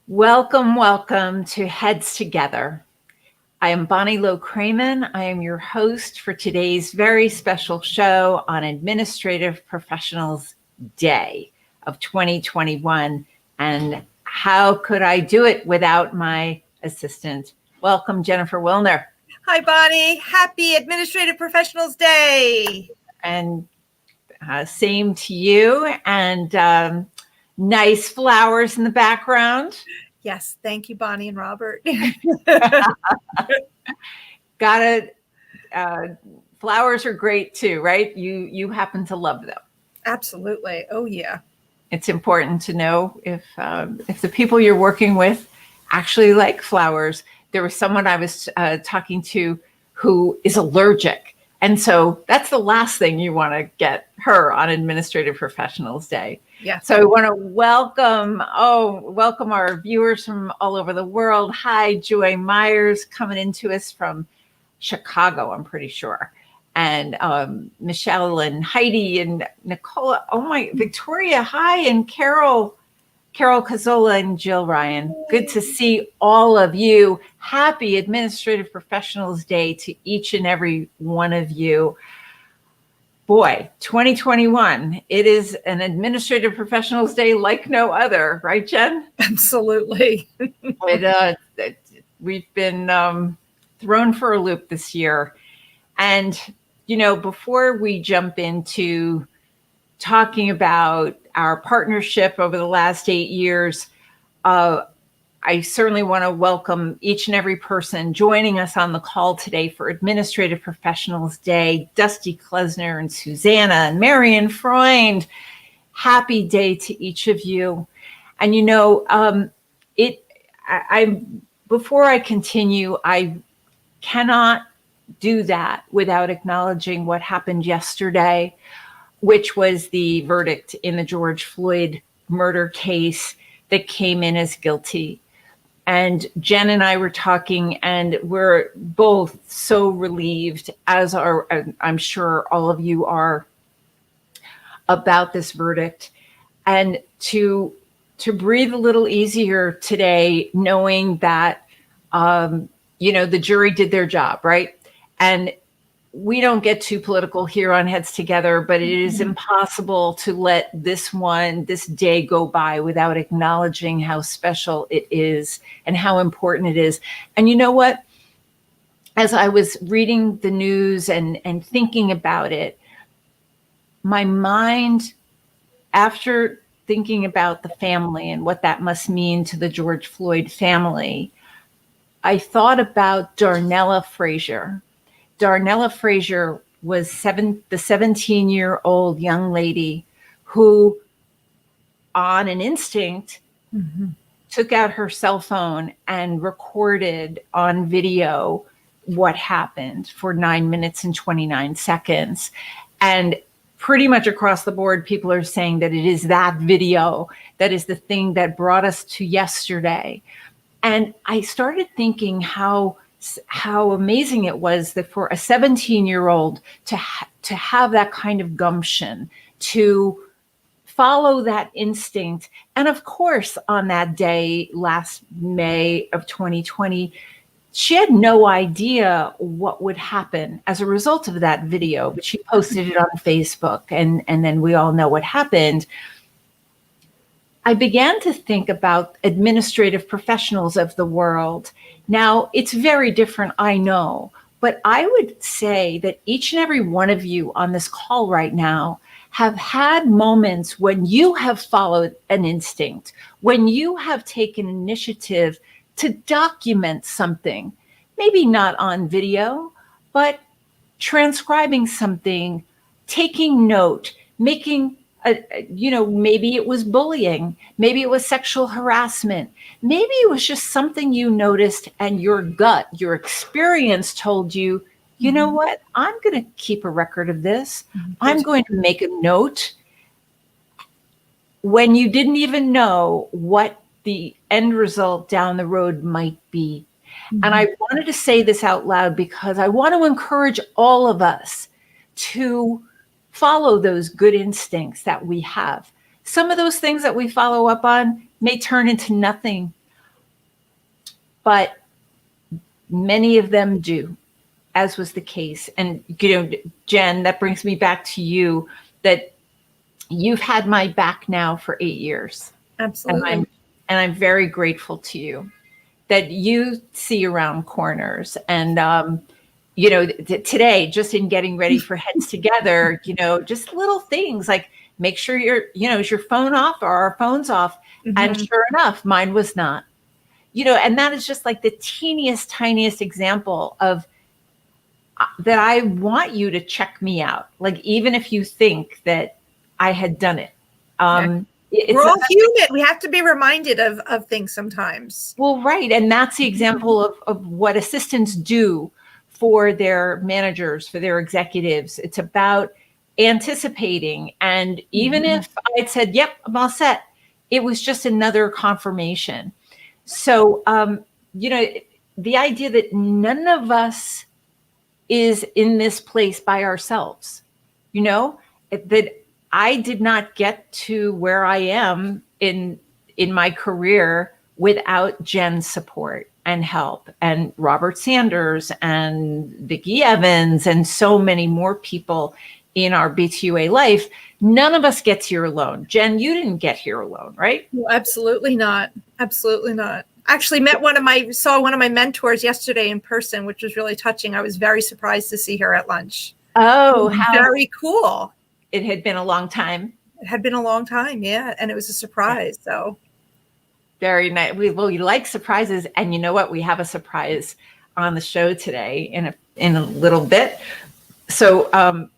Welcome, welcome to Heads Together. I am Bonnie Low-Kramen. I am your host for today's very special show on Administrative Professionals Day of 2021. And how could I do it without my assistant? Welcome, Jennifer Wilner. Hi, Bonnie. Happy Administrative Professionals Day. And same to you. And nice flowers in the background. Yes, thank you, Bonnie and Robert. Flowers are great too, right? You happen to love them. Absolutely. Oh, yeah. It's important to know if the people you're working with actually like flowers. There was someone I was talking to who is allergic. And so that's the last thing you want to get her on Administrative Professionals Day. Yeah. So I want to welcome our viewers from all over the world. Hi, Joy Myers coming into us from Chicago, I'm pretty sure. And Michelle and Heidi and Nicola. Oh my, Victoria, hi, and Carol Cazzola and Jill Ryan. Good to see all of you. Happy Administrative Professionals Day to each and every one of you. Boy, 2021, it is an Administrative Professionals Day like no other, right, Jen? Absolutely. We've been thrown for a loop this year. And, before we jump into talking about our partnership over the last 8 years, I certainly want to welcome each and every person joining us on the call today for Administrative Professionals Day. Dusty Klesner and Susanna and Marion Freund. Happy day to each of you. And before I continue, I cannot do that without acknowledging what happened yesterday, which was the verdict in the George Floyd murder case that came in as guilty. And Jen and I were talking, and we're both so relieved, as are, I'm sure all of you are, about this verdict. And to breathe a little easier today, knowing that, the jury did their job, right? And we don't get too political here on Heads Together, but it is impossible to let this day go by without acknowledging how special it is and how important it is. And you know what? As I was reading the news and thinking about it, my mind, after thinking about the family and what that must mean to the George Floyd family, I thought about Darnella Frazier. Darnella Frazier was the 17-year-old young lady who, on an instinct, took out her cell phone and recorded on video what happened for 9 minutes and 29 seconds. And pretty much across the board, people are saying that it is that video that is the thing that brought us to yesterday. And I started thinking how amazing it was that for a 17-year-old to have that kind of gumption, to follow that instinct. And of course, on that day, last May of 2020, she had no idea what would happen as a result of that video, but she posted it on Facebook, and then we all know what happened. I began to think about administrative professionals of the world. Now, it's very different, I know, but I would say that each and every one of you on this call right now have had moments when you have followed an instinct, when you have taken initiative to document something, maybe not on video, but transcribing something, taking note, making maybe it was bullying, maybe it was sexual harassment, maybe it was just something you noticed and your gut, your experience told you, you know what, I'm going to keep a record of this. I'm going to make a note when you didn't even know what the end result down the road might be. And I wanted to say this out loud because I want to encourage all of us to follow those good instincts that we have. Some of those things that we follow up on may turn into nothing, but many of them do, as was the case. And, Jen, that brings me back to you, that you've had my back now for 8 years. Absolutely. And I'm very grateful to you that you see around corners. And, today, just in getting ready for Heads Together, just little things like make sure is your phone off or our phones off? Mm-hmm. And sure enough, mine was not. And that is just like the teeniest, tiniest example of that. I want you to check me out. Like, even if you think that I had done it. We're all human. We have to be reminded of things sometimes. Well, right. And that's the example of what assistants do for their managers, for their executives. It's about anticipating. And even if I'd said, yep, I'm all set, it was just another confirmation. So, the idea that none of us is in this place by ourselves, that I did not get to where I am in my career without Jen's support and help, and Robert Sanders and Vicki Evans and so many more people in our BTUA life. None of us gets here alone. Jen, you didn't get here alone, right? No, absolutely not. Absolutely not. Actually saw one of my mentors yesterday in person, which was really touching. I was very surprised to see her at lunch. Oh, very cool. It had been a long time. It had been a long time, yeah. And it was a surprise. So very nice. We like surprises. And you know what? We have a surprise on the show today in a little bit. So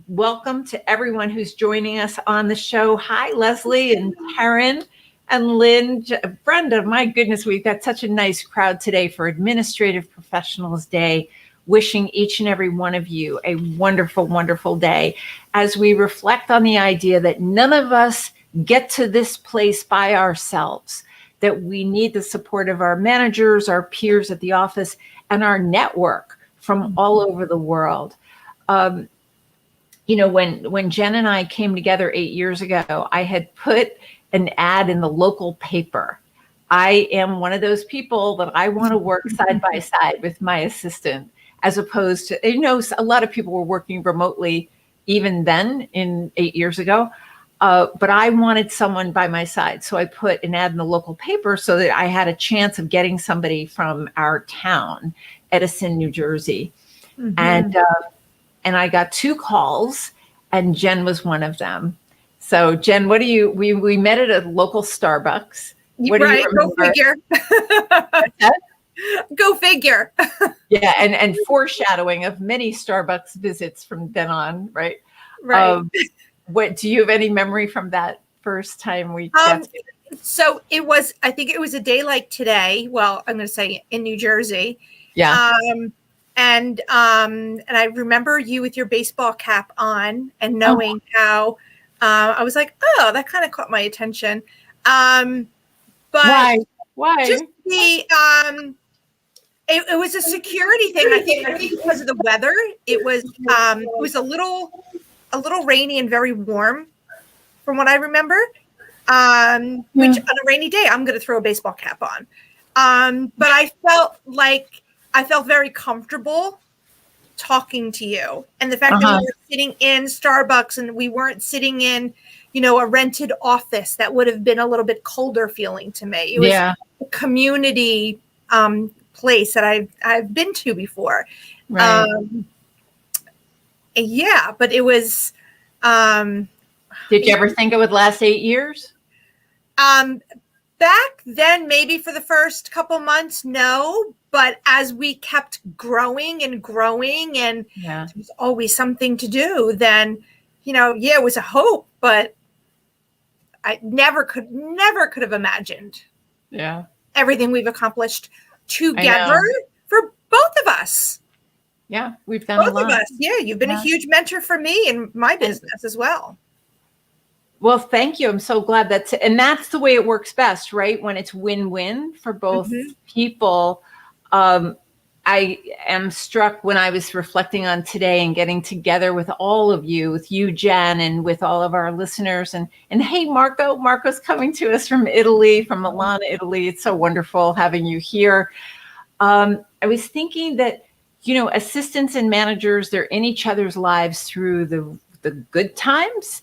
welcome to everyone who's joining us on the show. Hi, Leslie and Karen and Lynn. Brenda, my goodness, we've got such a nice crowd today for Administrative Professionals Day. Wishing each and every one of you a wonderful, wonderful day as we reflect on the idea that none of us get to this place by ourselves, that we need the support of our managers, our peers at the office, and our network from all over the world. When Jen and I came together 8 years ago, I had put an ad in the local paper. I am one of those people that I want to work side by side with my assistant, as opposed to, a lot of people were working remotely even then 8 years ago, but I wanted someone by my side. So I put an ad in the local paper so that I had a chance of getting somebody from our town, Edison, New Jersey. Mm-hmm. And I got 2 calls, and Jen was one of them. So Jen, we met at a local Starbucks. What do you remember? Go figure. Go figure. Yeah, and foreshadowing of many Starbucks visits from then on, right? Right. What do you have any memory from that first time we got together? So I think it was a day like today. Well, I'm going to say in New Jersey. Yeah. And I remember you with your baseball cap on and knowing how I was like, oh, that kind of caught my attention. But why? Just the it was a security thing. I think because of the weather, it was a little rainy and very warm, from what I remember. Which on a rainy day, I'm going to throw a baseball cap on. But I felt very comfortable talking to you, and the fact that we were sitting in Starbucks and we weren't sitting in, a rented office that would have been a little bit colder feeling to me. It was a community place that I've been to before. Right. But it was. Did you ever think it would last 8 years? Back then, maybe for the first couple months, no. But as we kept growing and there was always something to do, then, it was a hope, but I never could have imagined everything we've accomplished together for both of us. Yeah, we've done a lot. Both of us. Yeah, you've been a huge mentor for me in my business as well. Well, thank you. I'm so glad that's the way it works best, right? When it's win-win for both people. I am struck when I was reflecting on today and getting together with all of you, with you, Jen, and with all of our listeners. And hey, Marco's coming to us from Italy, from Milan, Italy. It's so wonderful having you here. I was thinking that, assistants and managers, they're in each other's lives through the good times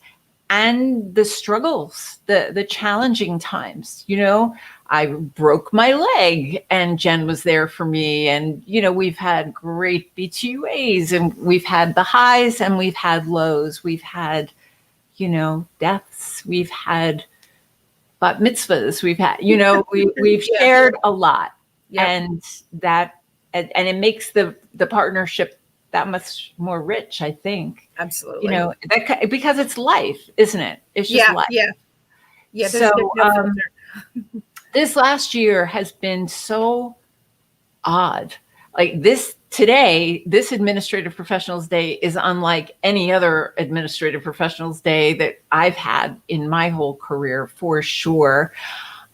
and the struggles, the challenging times. I broke my leg and Jen was there for me. And, we've had great BTUAs, and we've had the highs and we've had lows. We've had, deaths. We've had bat mitzvahs. We've had, we've shared a lot. Yep. And it makes the partnership that much more rich, I think. Absolutely. Because it's life, isn't it? It's just life. Yeah. So this last year has been so odd. Like this Administrative Professionals Day is unlike any other Administrative Professionals Day that I've had in my whole career, for sure.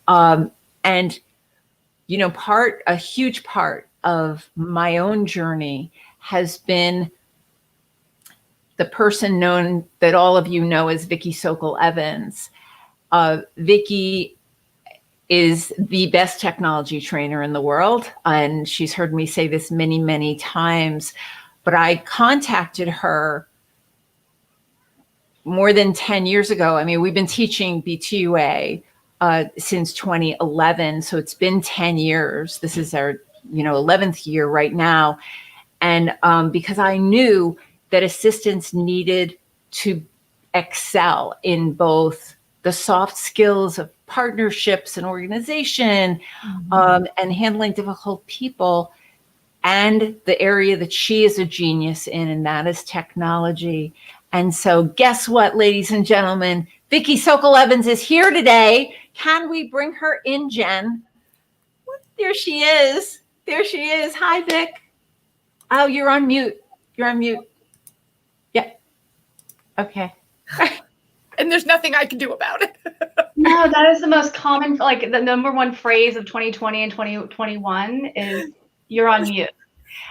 And a huge part of my own journey has been the person known that all of you know as Vicki Sokol-Evans. Vicki is the best technology trainer in the world, and she's heard me say this many, many times, but I contacted her more than 10 years ago. I mean, we've been teaching BTUA since 2011, so it's been 10 years. This is our 11th year right now. And because I knew that assistants needed to excel in both the soft skills of partnerships and organization, and handling difficult people, and the area that she is a genius in, and that is technology. And so guess what, ladies and gentlemen, Vicki Sokol-Evans is here today. Can we bring her in, Jen? There she is. Hi, Vic. Oh, you're on mute. Yeah. Okay. And there's nothing I can do about it. No, that is the most common, like the number one phrase of 2020 and 2021 is "you're on mute."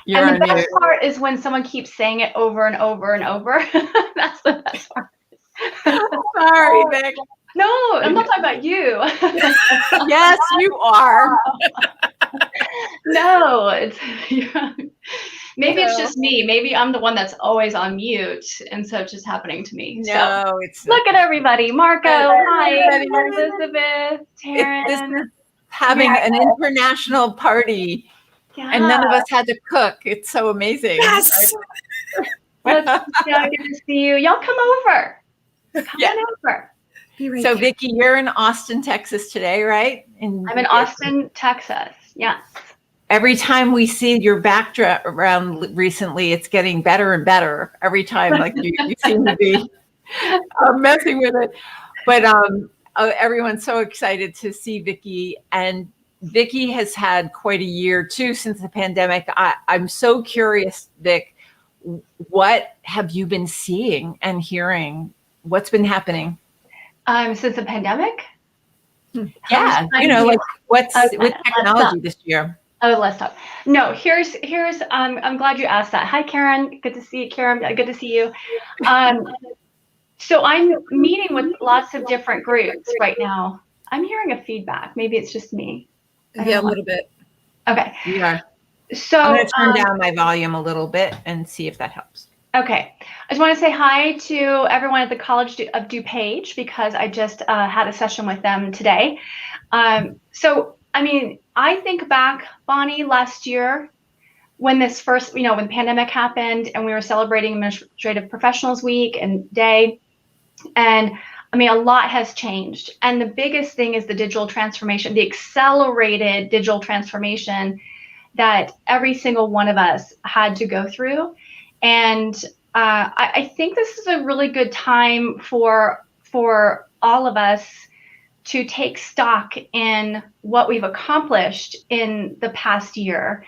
And the best part is when someone keeps saying it over and over and over. That's the best part. Sorry, Vic. No, I'm not talking about you. Yes, you are. No, maybe it's just me. Maybe I'm the one that's always on mute, and so it's just happening to me. No, look at everybody. Marco, hi, Elizabeth, Taryn. This is having an international party, and none of us had to cook. It's so amazing. Yes. Good to see you. Y'all come over. Come over. So, Vicki, you're in Austin, Texas today, right? I'm in Austin, Texas. Yes. Every time we see your background recently, it's getting better and better. Every time, like you seem to be messing with it. But everyone's so excited to see Vicki, and Vicki has had quite a year too since the pandemic. I'm so curious, Vic, what have you been seeing and hearing? What's been happening? Since the pandemic? Yeah, like what's with technology this year? Oh, let's talk. No, here's. I'm glad you asked that. Hi, Karen. Good to see you, Karen. Good to see you. So I'm meeting with lots of different groups right now. I'm hearing a feedback. Maybe it's just me. Yeah, a little bit. Okay. Yeah. So I'm going to turn down my volume a little bit and see if that helps. Okay. I just want to say hi to everyone at the College of DuPage because I just had a session with them today. So, I mean, I think back, Bonnie, last year when this first, when the pandemic happened and we were celebrating Administrative Professionals Week and Day. And I mean, a lot has changed. And the biggest thing is the digital transformation, the accelerated digital transformation that every single one of us had to go through. And I think this is a really good time for all of us to take stock in what we've accomplished in the past year,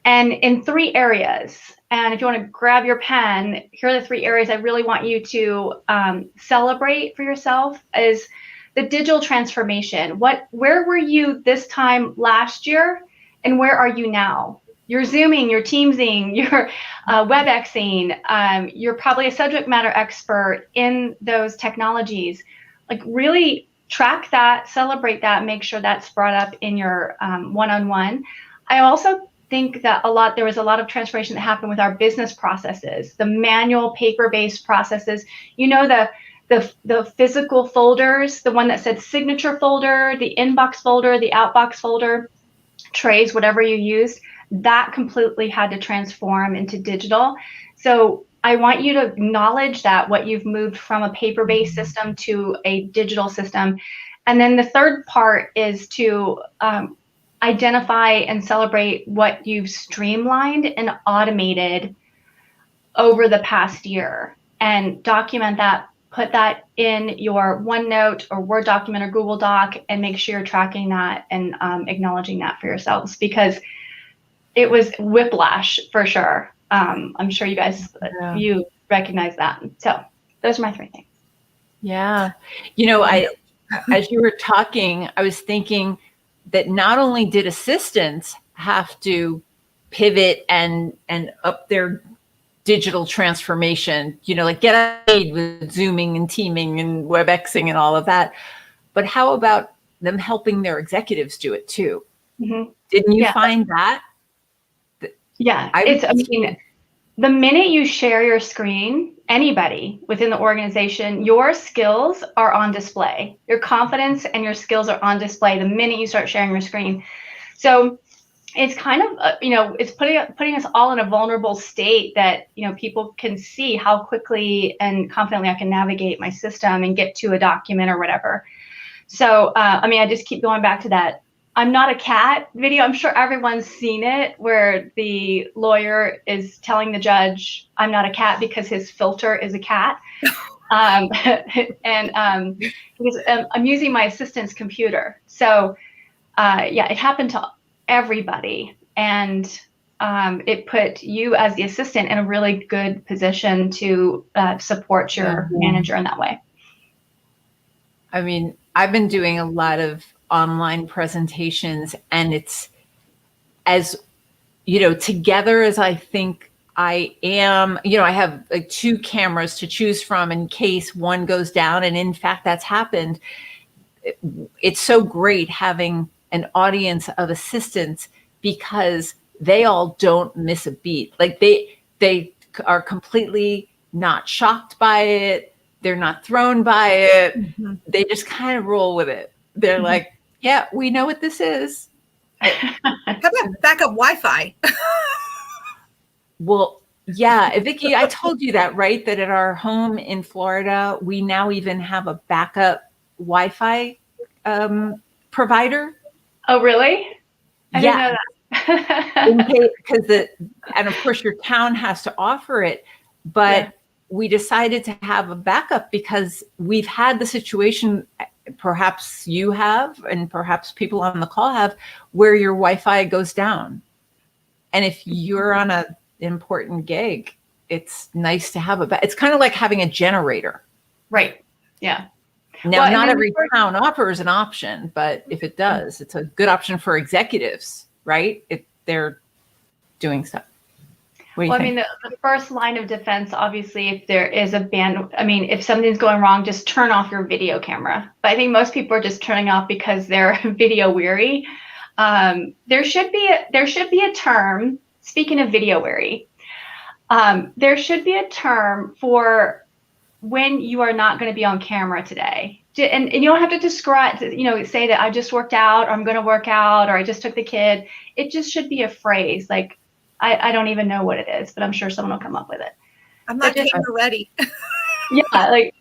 and in 3 areas. And if you want to grab your pen, here are the 3 areas I really want you to celebrate for yourself is the digital transformation. Where were you this time last year, and where are you now? you're Zooming, you're Teamsing, you're WebExing, you're probably a subject matter expert in those technologies. Like really track that, celebrate that, make sure that's brought up in your one-on-one. I also think that there was a lot of transformation that happened with our business processes, the manual paper-based processes. You know, the physical folders, the one that said signature folder, the inbox folder, the outbox folder, trays, whatever you used, that completely had to transform into digital. So I want you to acknowledge that what you've moved from a paper-based system to a digital system. And then the third part is to identify and celebrate what you've streamlined and automated over the past year, and document that, put that in your OneNote or Word document or Google Doc, and make sure you're tracking that and acknowledging that for yourselves, because it was whiplash for sure. I'm sure you guys, you recognize that. So those are my 3 things. Yeah. You know, as you were talking, I was thinking that not only did assistants have to pivot and up their digital transformation, you know, like get aid with Zooming and Teaming and WebExing and all of that, but how about them helping their executives do it too? Mm-hmm. Didn't you find that? Yeah, I mean, the minute you share your screen, anybody within the organization, your skills are on display. Your confidence and your skills are on display the minute you start sharing your screen. So it's kind of, you know, it's putting us all in a vulnerable state that, you know, people can see how quickly and confidently I can navigate my system and get to a document or whatever. So, I mean, I just keep going back to that I'm not a cat video. I'm sure everyone's seen it, where the lawyer is telling the judge, I'm not a cat, because his filter is a cat. I'm using my assistant's computer. So yeah, it happened to everybody. And it put you as the assistant in a really good position to support your manager in that way. I mean, I've been doing a lot of online presentations, and it's as, you know, together as I think I am, you know, I have like 2 cameras to choose from in case one goes down. And in fact, that's happened. It's so great having an audience of assistants, because they all don't miss a beat. Like they are completely not shocked by it. They're not thrown by it. Mm-hmm. They just kind of roll with it. They're mm-hmm. like, yeah, we know what this is. How about backup Wi-Fi? Well, yeah, Vicki, I told you that, right? That at our home in Florida, we now even have a backup Wi-Fi provider. Oh, really? I didn't know that. Because and of course your town has to offer it, but we decided to have a backup because we've had the situation, perhaps you have, and perhaps people on the call have, where your Wi-Fi goes down. And if you're on an important gig, it's nice to have it's kind of like having a generator. Right. Yeah. Now, not every town offers an option, but if it does, it's a good option for executives, right? If they're doing stuff. Well, I mean, the first line of defense, obviously, if there is if something's going wrong, just turn off your video camera. But I think most people are just turning off because they're video weary. There should be a term, speaking of video weary, there should be a term for when you are not going to be on camera today. And you don't have to describe, say that I just worked out, or I'm going to work out, or I just took the kid. It just should be a phrase. Like, I don't even know what it is, but I'm sure someone will come up with it. I'm not camera ready. Yeah, like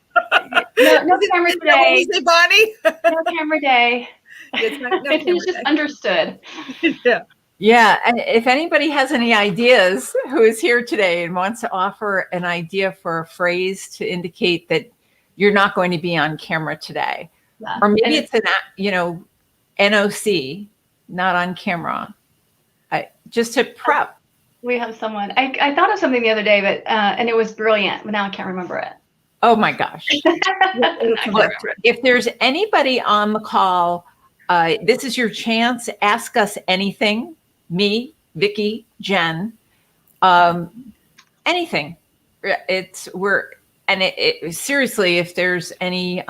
no camera today. Say, Bonnie? No camera day. It's just understood. Yeah. Yeah, and if anybody has any ideas who is here today and wants to offer an idea for a phrase to indicate that you're not going to be on camera today, or maybe it's an NOC, not on camera, just to prep. We have someone. I thought of something the other day, but and it was brilliant, but now I can't remember it. Oh my gosh! If there's anybody on the call, this is your chance. Ask us anything. Me, Vicky, Jen, anything. Seriously, if there's any,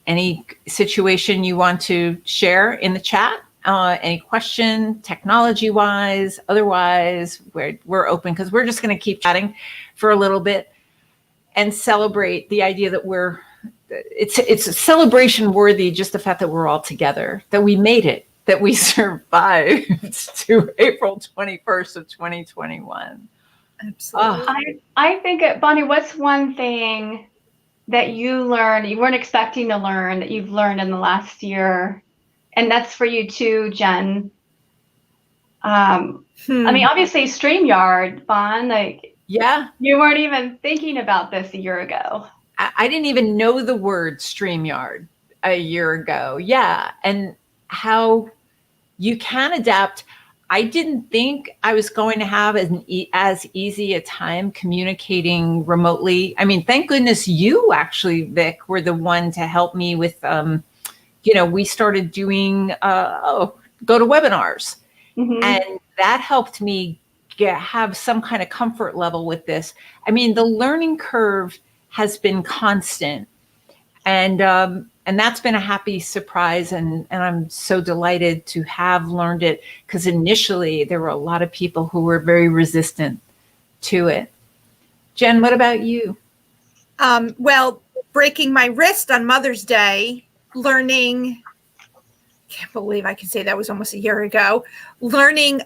any situation you want to share in the chat, any question, technology wise, otherwise, we're open, because we're just going to keep chatting for a little bit and celebrate the idea that it's a celebration worthy, just the fact that we're all together, that we made it, that we survived to April 21st of 2021. Absolutely. I think, Bonnie, what's one thing that you learned, you weren't expecting to learn, that you've learned in the last year? And that's for you too, Jen. I mean, obviously StreamYard, Bon, you weren't even thinking about this a year ago. I didn't even know the word StreamYard a year ago. Yeah. And how you can adapt. I didn't think I was going to have as easy a time communicating remotely. I mean, thank goodness you actually, Vic, were the one to help me with, we started doing GoToWebinars. Mm-hmm. And that helped me have some kind of comfort level with this. I mean, the learning curve has been constant. And that's been a happy surprise. And I'm so delighted to have learned it, because initially there were a lot of people who were very resistant to it. Jen, what about you? Well, breaking my wrist on Mother's Day, learning, can't believe I can say that was almost a year ago, learning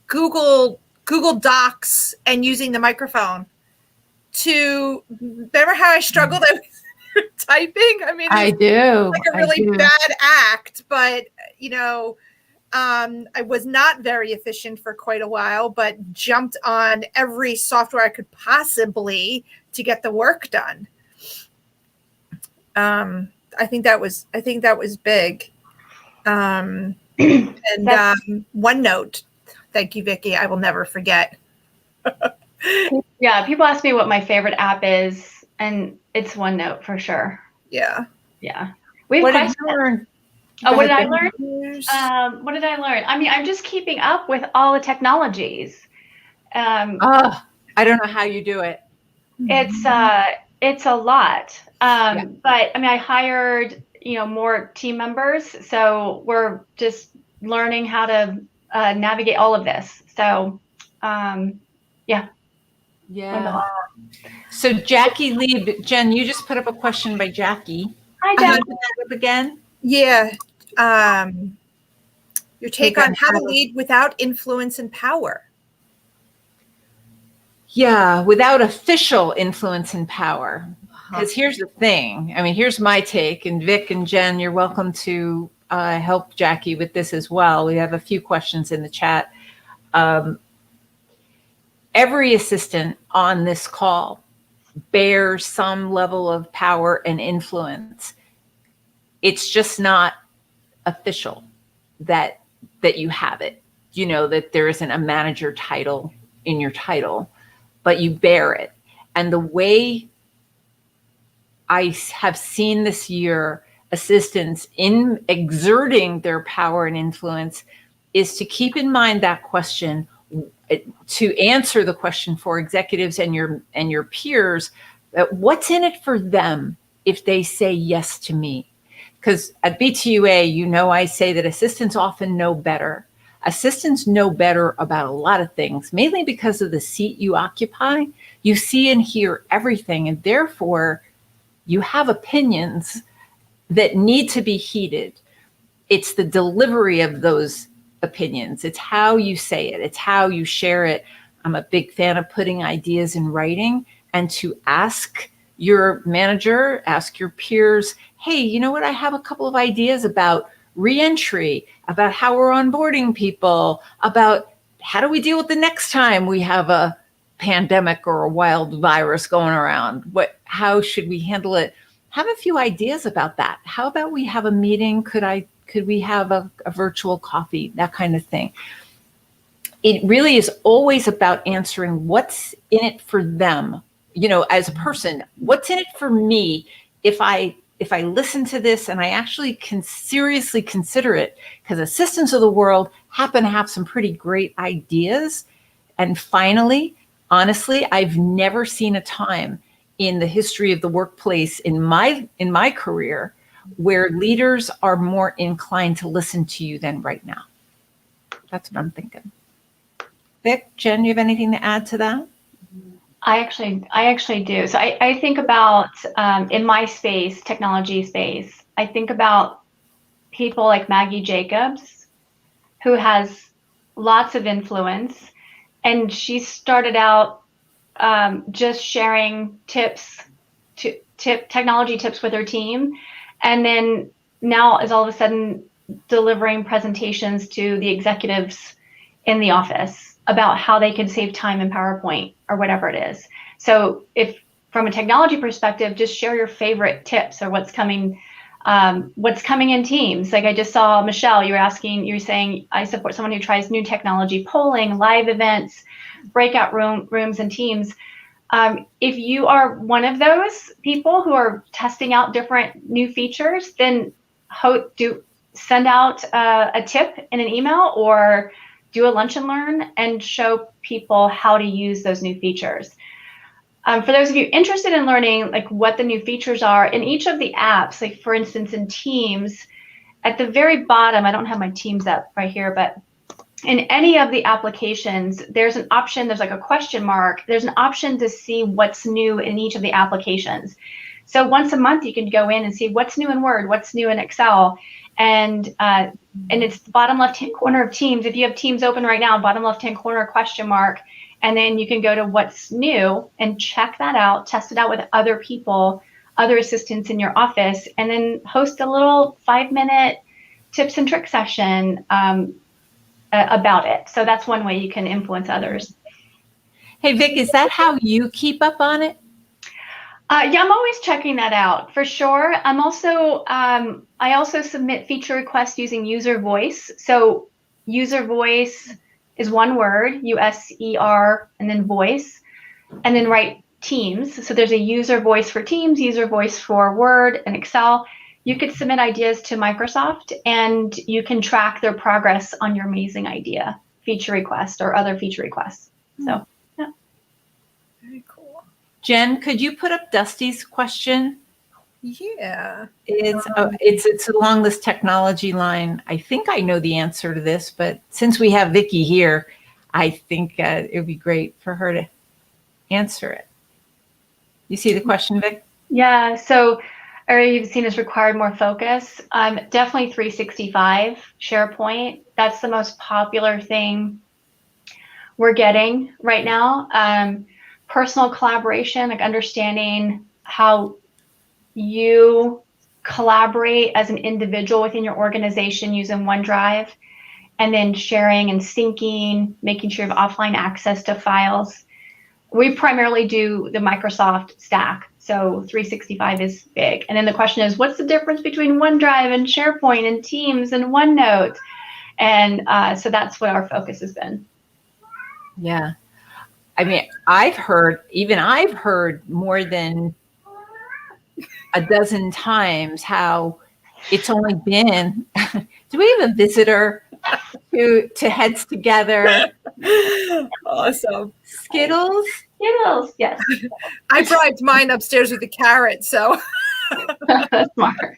Google Docs and using the microphone. Remember how I struggled with typing? I mean, I do. Like a really bad act, but I was not very efficient for quite a while, but jumped on every software I could possibly to get the work done. I think that was big. And OneNote. Thank you, Vicky. I will never forget. Yeah, people ask me what my favorite app is, and it's OneNote for sure. Yeah. Yeah. What did you learn? What did I learn? What did I learn? I mean, I'm just keeping up with all the technologies. I don't know how you do it. It's a lot. But I mean, I hired, more team members, so we're just learning how to navigate all of this. So, yeah. Yeah. So Jackie Lee, Jen, you just put up a question by Jackie. Hi, Jackie. Put that up again. Yeah. Your take on how to lead without influence and power. Yeah, without official influence and power. Because here's the thing. I mean, here's my take, and Vic and Jen, you're welcome to help Jackie with this as well. We have a few questions in the chat. Every assistant on this call bears some level of power and influence. It's just not official that you have it. That there isn't a manager title in your title, but you bear it. And the way I have seen this year assistants in exerting their power and influence is to keep in mind that question, to answer the question for executives and your peers, what's in it for them if they say yes to me? Because at BTUA, I say that assistants often know better. Assistants know better about a lot of things, mainly because of the seat you occupy. You see and hear everything, and therefore you have opinions that need to be heeded. It's the delivery of those opinions. It's how you say it. It's how you share it. I'm a big fan of putting ideas in writing and to ask your manager, ask your peers, hey, you know what? I have a couple of ideas about reentry, about how we're onboarding people, about how do we deal with the next time we have a pandemic or a wild virus going around? How should we handle it? Have a few ideas about that. How about we have a meeting? Could we have a virtual coffee? That kind of thing. It really is always about answering what's in it for them. As a person, what's in it for me if I if I listen to this and I actually can seriously consider it, because assistants of the world happen to have some pretty great ideas. And finally, honestly, I've never seen a time in the history of the workplace in my career where leaders are more inclined to listen to you than right now. That's what I'm thinking. Vic, Jen, you have anything to add to that? I actually do. So I think about, in my space, technology space, I think about people like Maggie Jacobs, who has lots of influence. And she started out just sharing technology tips with her team. And then now is all of a sudden delivering presentations to the executives in the office about how they can save time in PowerPoint or whatever it is. So if from a technology perspective, just share your favorite tips or what's coming in Teams. Like I just saw Michelle, you were saying, I support someone who tries new technology, polling, live events, breakout rooms and Teams. If you are one of those people who are testing out different new features, then send out a tip in an email or do a lunch and learn and show people how to use those new features. For those of you interested in learning like what the new features are in each of the apps, like for instance in Teams, at the very bottom, I don't have my Teams up right here, but in any of the applications, there's an option, there's like a question mark, there's an option to see what's new in each of the applications. So once a month, you can go in and see what's new in Word, what's new in Excel, and it's the bottom left-hand corner of Teams. If you have Teams open right now, bottom left-hand corner, question mark, and then you can go to what's new and check that out, test it out with other people, other assistants in your office, and then host a little 5-minute tips and tricks session about it. So that's one way you can influence others. Hey, Vic, is that how you keep up on it? Yeah, I'm always checking that out for sure. I'm also, I also submit feature requests using user voice. So user voice is one word, USER, and then voice, and then write Teams. So there's a user voice for Teams, user voice for Word and Excel. You could submit ideas to Microsoft and you can track their progress on your amazing idea, feature request or other feature requests. So, yeah. Very cool. Jen, could you put up Dusty's question? Yeah. It's along this technology line. I think I know the answer to this, but since we have Vicki here, I think it would be great for her to answer it. You see the question, Vic? Yeah, so area you've seen is required more focus. Definitely 365 SharePoint. That's the most popular thing we're getting right now. Personal collaboration, like understanding how you collaborate as an individual within your organization using OneDrive, and then sharing and syncing, making sure you have offline access to files. We primarily do the Microsoft stack, so 365 is big. And then the question is, what's the difference between OneDrive and SharePoint and Teams and OneNote? And so that's what our focus has been. Yeah. I mean, I've heard more than a dozen times how it's only been, do we have a visitor to Heads Together? Awesome. Skittles? Skittles, yes. I bribed mine upstairs with a carrot, so. Smart.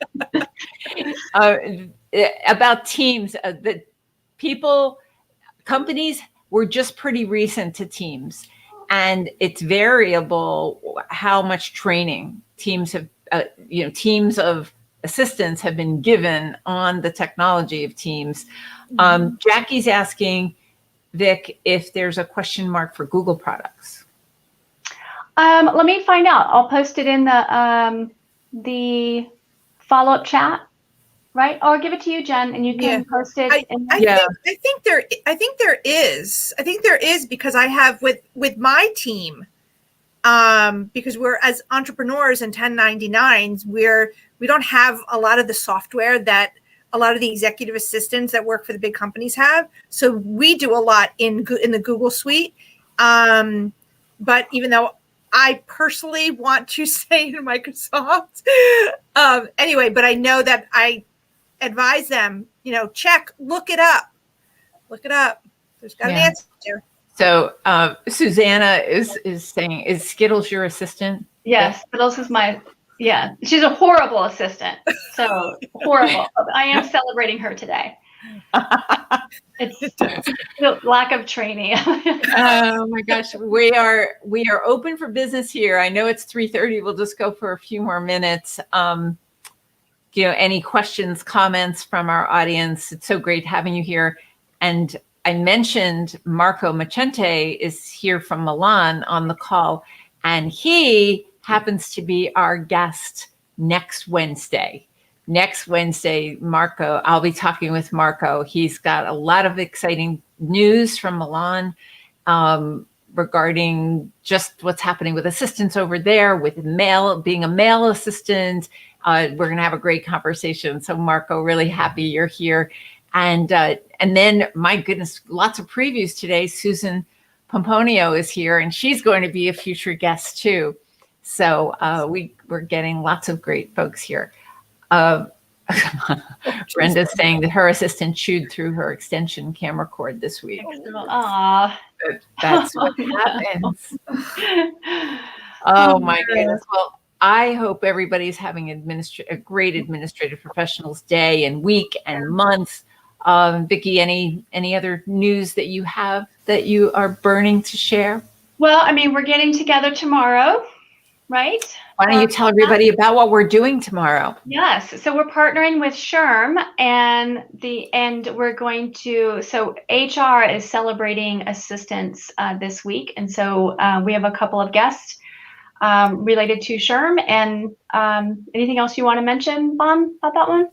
About Teams, the companies were just pretty recent to Teams, and it's variable how much training teams have, teams of assistants have been given on the technology of Teams. Jackie's asking, Vic, if there's a question mark for Google products. Let me find out. I'll post it in the follow-up chat, right? Or I'll give it to you, Jen, and you can post it. I think there is. I think there is, because I have with my team, because we're, as entrepreneurs and 1099s, we don't have a lot of the software that a lot of the executive assistants that work for the big companies have. So we do a lot in the Google suite. But even though I personally want to stay in Microsoft, Anyway, but I know that I advise them, look it up. There's got an answer. So Susanna is saying, is Skittles your assistant? Yes, Skittles is she's a horrible assistant. So horrible. I am celebrating her today. It's the lack of training. Oh my gosh, we are open for business here. I know it's 3:30. We'll just go for a few more minutes. Any questions, comments from our audience? It's so great having you here. And I mentioned Marco Macente is here from Milan on the call, and he happens to be our guest next Wednesday. Next Wednesday, Marco, I'll be talking with Marco. He's got a lot of exciting news from Milan regarding just what's happening with assistants over there, with being a male assistant. We're going to have a great conversation. So Marco, really happy you're here. And then, my goodness, lots of previews today. Susan Pomponio is here, and she's going to be a future guest too. So we're getting lots of great folks here. Brenda's saying that her assistant chewed through her extension camera cord this week. Aww. That's what happens. Oh my goodness. Well, I hope everybody's having a great administrative professionals day and week and month. Vicki, any other news that you have that you are burning to share? Well, I mean, we're getting together tomorrow, right? Why don't you tell everybody about what we're doing tomorrow? Yes. So we're partnering with SHRM, and we're going to, so HR is celebrating assistants this week. And so we have a couple of guests related to SHRM. And anything else you want to mention, Bon, about that one?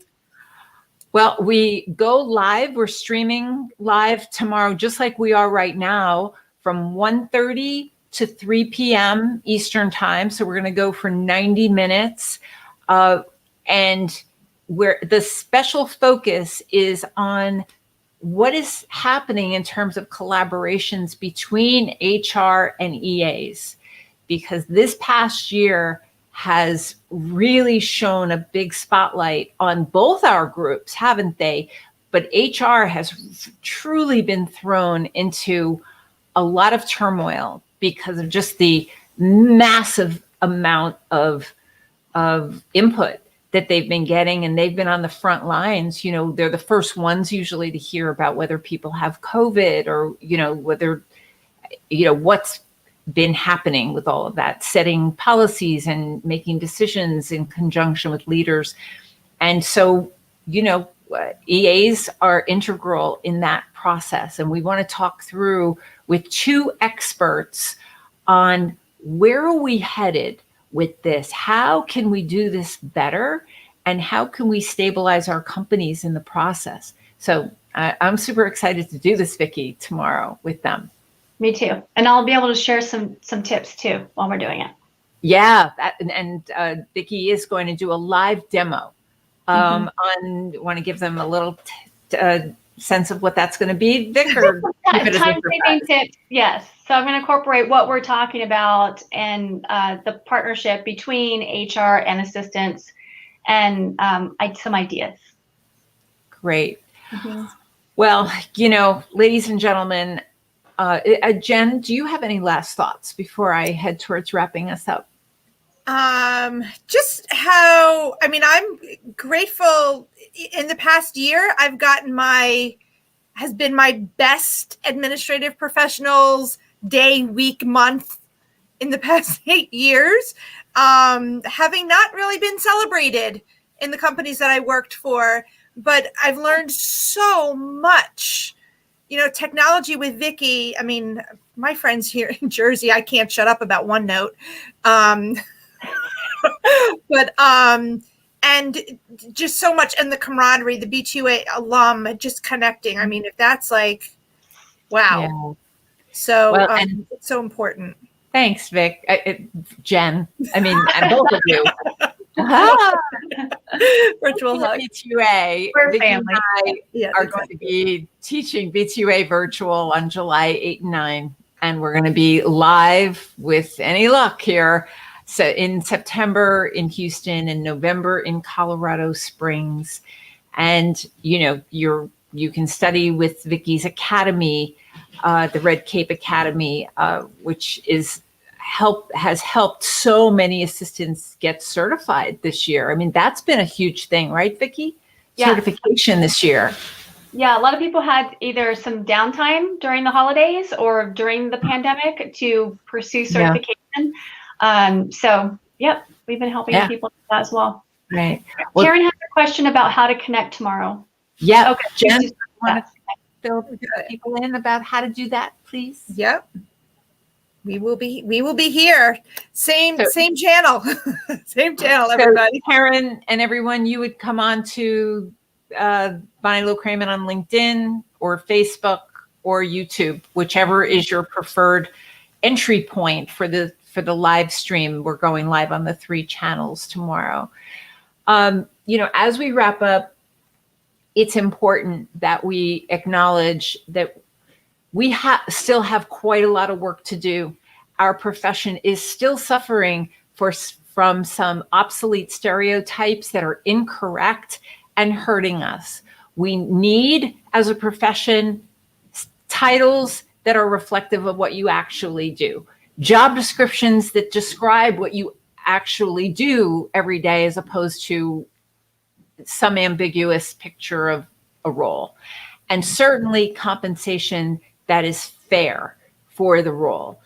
Well, we go live. We're streaming live tomorrow, just like we are right now, from 1:30 to 3 p.m. Eastern time. So we're going to go for 90 minutes. And where the special focus is on what is happening in terms of collaborations between HR and EAs. Because this past year has really shown a big spotlight on both our groups, haven't they? But HR has truly been thrown into a lot of turmoil because of just the massive amount of input that they've been getting, and they've been on the front lines. They're the first ones usually to hear about whether people have COVID or, whether, what's been happening with all of that, setting policies and making decisions in conjunction with leaders. And so, EAs are integral in that process. And we want to talk through with two experts on where are we headed with this? How can we do this better? And how can we stabilize our companies in the process? So I'm super excited to do this, Vicki, tomorrow with them. Me too. And I'll be able to share some tips too while we're doing it. Yeah. And Vicki is going to do a live demo want to give them a little sense of what that's going to be, Vic? Or time-saving tips, yes. So I'm going to incorporate what we're talking about and the partnership between HR and assistants and some ideas. Great. Well, ladies and gentlemen, Jen, do you have any last thoughts before I head towards wrapping us up? Just how, I'm grateful. In the past year, has been my best administrative professionals day, week, month in the past 8 years, having not really been celebrated in the companies that I worked for, but I've learned so much. Technology with Vicki. My friends here in Jersey, I can't shut up about OneNote. But and just so much, and the camaraderie, the B2A alum, just connecting. If that's like, wow. Yeah. So it's so important. Thanks, Vic. Jen. And both of you. Virtual hug. B2A. We're family. Are going to be teaching B2A virtual on July 8 and 9, and we're going to be live with any luck here So in September in Houston, and November in Colorado Springs. And, you can study with Vicky's Academy, the Red Cape Academy, which has helped so many assistants get certified this year. I mean, that's been a huge thing, right, Vicky? Yeah. Certification this year. Yeah, a lot of people had either some downtime during the holidays or during the pandemic to pursue certification. So, yep, we've been helping people with that as well. Right. Well, Karen has a question about how to connect tomorrow. Yeah. Okay. Jen, you want to fill people in about how to do that, please? Yep. We will be here. Same channel. Same channel, everybody. So Karen and everyone, you would come on to Bonnie Low-Kramen on LinkedIn or Facebook or YouTube, whichever is your preferred entry point for the live stream. We're going live on the 3 channels tomorrow. As we wrap up, it's important that we acknowledge that we still have quite a lot of work to do. Our profession is still suffering from some obsolete stereotypes that are incorrect and hurting us. We need, as a profession, titles that are reflective of what you actually do, job descriptions that describe what you actually do every day, as opposed to some ambiguous picture of a role, and certainly compensation that is fair for the role.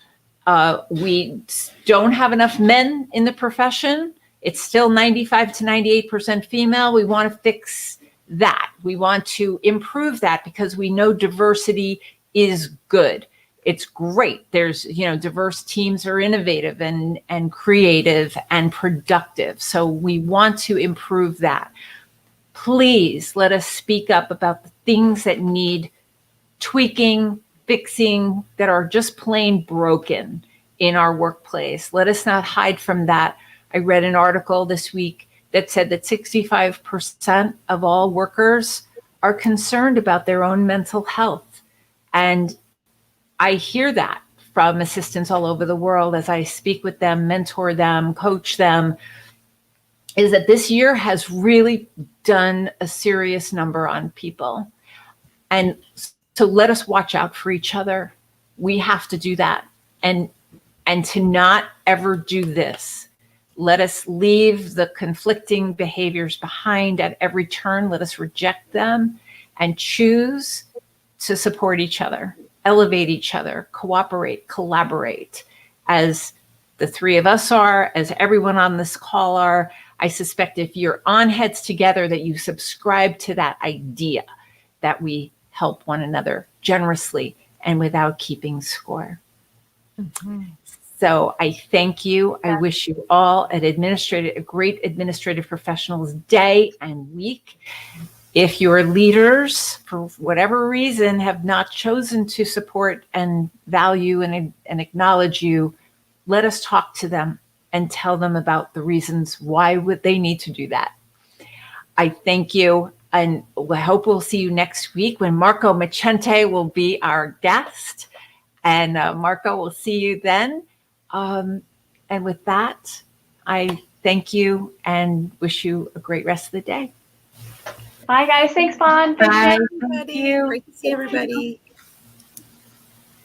We don't have enough men in the profession. It's still 95 to 98% female. We want to fix that. We want to improve that because we know diversity is good. It's great. There's, diverse teams are innovative and creative and productive. So we want to improve that. Please let us speak up about the things that need tweaking, fixing, that are just plain broken in our workplace. Let us not hide from that. I read an article this week that said that 65% of all workers are concerned about their own mental health. And I hear that from assistants all over the world as I speak with them, mentor them, coach them, is that this year has really done a serious number on people. And so let us watch out for each other. We have to do that. And to not ever do this. Let us leave the conflicting behaviors behind at every turn. Let us reject them and choose to support each other, elevate each other, cooperate, collaborate, as the 3 of us are, as everyone on this call are. I suspect if you're on Heads Together, that you subscribe to that idea that we help one another generously and without keeping score. Mm-hmm. So I thank you. I wish you all a great administrative professionals day and week. If your leaders, for whatever reason, have not chosen to support and value and acknowledge you, let us talk to them and tell them about the reasons why would they need to do that. I thank you, and I hope we'll see you next week when Marco Machente will be our guest. And Marco, we'll see you then. And with that, I thank you and wish you a great rest of the day. Bye, guys. Thanks, Bon. Bye. Thank you. Great to see everybody.